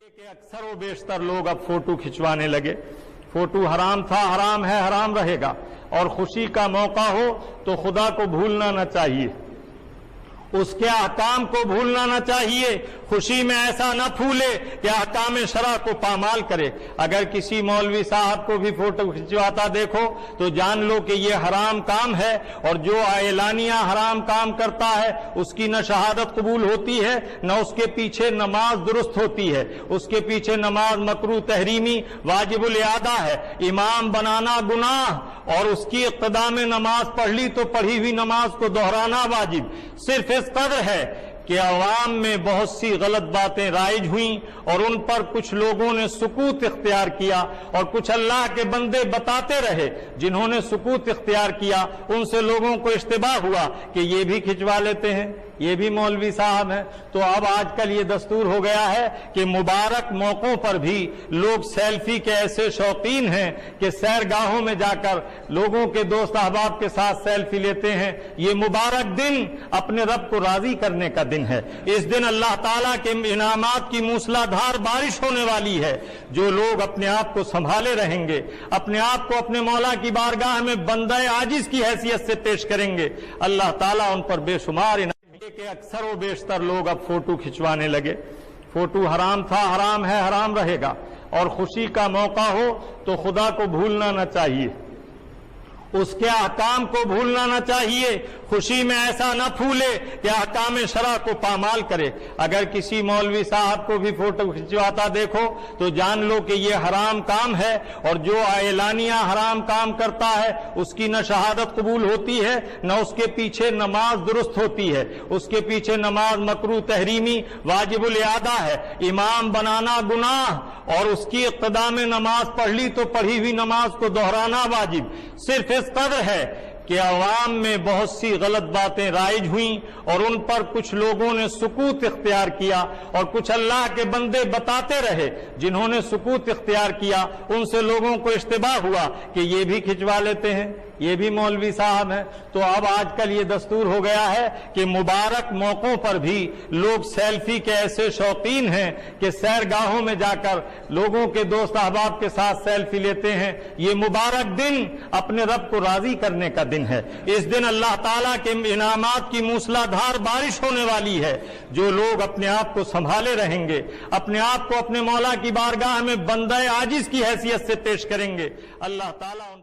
کہ اکثر و بیشتر لوگ اب فوٹو کھنچوانے لگے. فوٹو حرام تھا، حرام ہے، حرام رہے گا. اور خوشی کا موقع ہو تو خدا کو بھولنا نہ چاہیے، اس کے احکام کو بھولنا نہ چاہیے. خوشی میں ایسا نہ پھولے کہ احکام شرع کو پامال کرے. اگر کسی مولوی صاحب کو بھی فوٹو کھنچواتا دیکھو تو جان لو کہ یہ حرام کام ہے، اور جو اعلانیہ حرام کام کرتا ہے اس کی نہ شہادت قبول ہوتی ہے، نہ اس کے پیچھے نماز درست ہوتی ہے. اس کے پیچھے نماز مکروہ تحریمی واجب الاعادہ ہے. امام بنانا گناہ، اور اس کی اقتداء میں نماز پڑھ لی تو پڑھی ہوئی نماز کو دہرانا واجب. صرف اس قدر ہے کہ عوام میں بہت سی غلط باتیں رائج ہوئیں اور ان پر کچھ لوگوں نے سکوت اختیار کیا، اور کچھ اللہ کے بندے بتاتے رہے. جنہوں نے سکوت اختیار کیا ان سے لوگوں کو اشتباہ ہوا کہ یہ بھی کھنچوا لیتے ہیں، یہ بھی مولوی صاحب ہیں. تو اب آج کل یہ دستور ہو گیا ہے کہ مبارک موقعوں پر بھی لوگ سیلفی کے ایسے شوقین ہیں کہ سیرگاہوں میں جا کر لوگوں کے دوست احباب کے ساتھ سیلفی لیتے ہیں. یہ مبارک دن اپنے رب کو راضی کرنے کا دن ہے. اس دن اللہ تعالیٰ کے انعامات کی موسلا دھار بارش ہونے والی ہے. جو لوگ اپنے آپ کو سنبھالے رہیں گے، اپنے آپ کو اپنے مولا کی بارگاہ میں بندہ عاجز کی حیثیت سے پیش کریں گے، اللہ تعالیٰ ان پر بے شمار کہ اکثر و بیشتر لوگ اب فوٹو کھنچوانے لگے. فوٹو حرام تھا، حرام ہے، حرام رہے گا. اور خوشی کا موقع ہو تو خدا کو بھولنا نہ چاہیے، اس کے احکام کو بھولنا نہ چاہیے. خوشی میں ایسا نہ پھولے کہ احکام شرع کو پامال کرے. اگر کسی مولوی صاحب کو بھی فوٹو کھنچواتا دیکھو تو جان لو کہ یہ حرام کام ہے، اور جو اعلانیہ حرام کام کرتا ہے اس کی نہ شہادت قبول ہوتی ہے، نہ اس کے پیچھے نماز درست ہوتی ہے. اس کے پیچھے نماز مکروہ تحریمی واجب الاعادہ ہے. امام بنانا گناہ، اور اس کی اقتداء میں نماز پڑھ لی تو پڑھی ہوئی نماز کو دہرانا واجب. صرف اس قدر ہے کہ عوام میں بہت سی غلط باتیں رائج ہوئیں اور ان پر کچھ لوگوں نے سکوت اختیار کیا، اور کچھ اللہ کے بندے بتاتے رہے. جنہوں نے سکوت اختیار کیا ان سے لوگوں کو اشتباہ ہوا کہ یہ بھی کھنچوا لیتے ہیں، یہ بھی مولوی صاحب ہیں. تو اب آج کل یہ دستور ہو گیا ہے کہ مبارک موقعوں پر بھی لوگ سیلفی کے ایسے شوقین ہیں کہ سیرگاہوں میں جا کر لوگوں کے دوست احباب کے ساتھ سیلفی لیتے ہیں. یہ مبارک دن اپنے رب کو راضی کرنے کا دن ہے. اس دن اللہ تعالیٰ کے انعامات کی موسلا دھار بارش ہونے والی ہے. جو لوگ اپنے آپ کو سنبھالے رہیں گے، اپنے آپ کو اپنے مولا کی بارگاہ میں بندہ عاجز کی حیثیت سے پیش کریں گے، اللہ تعالیٰ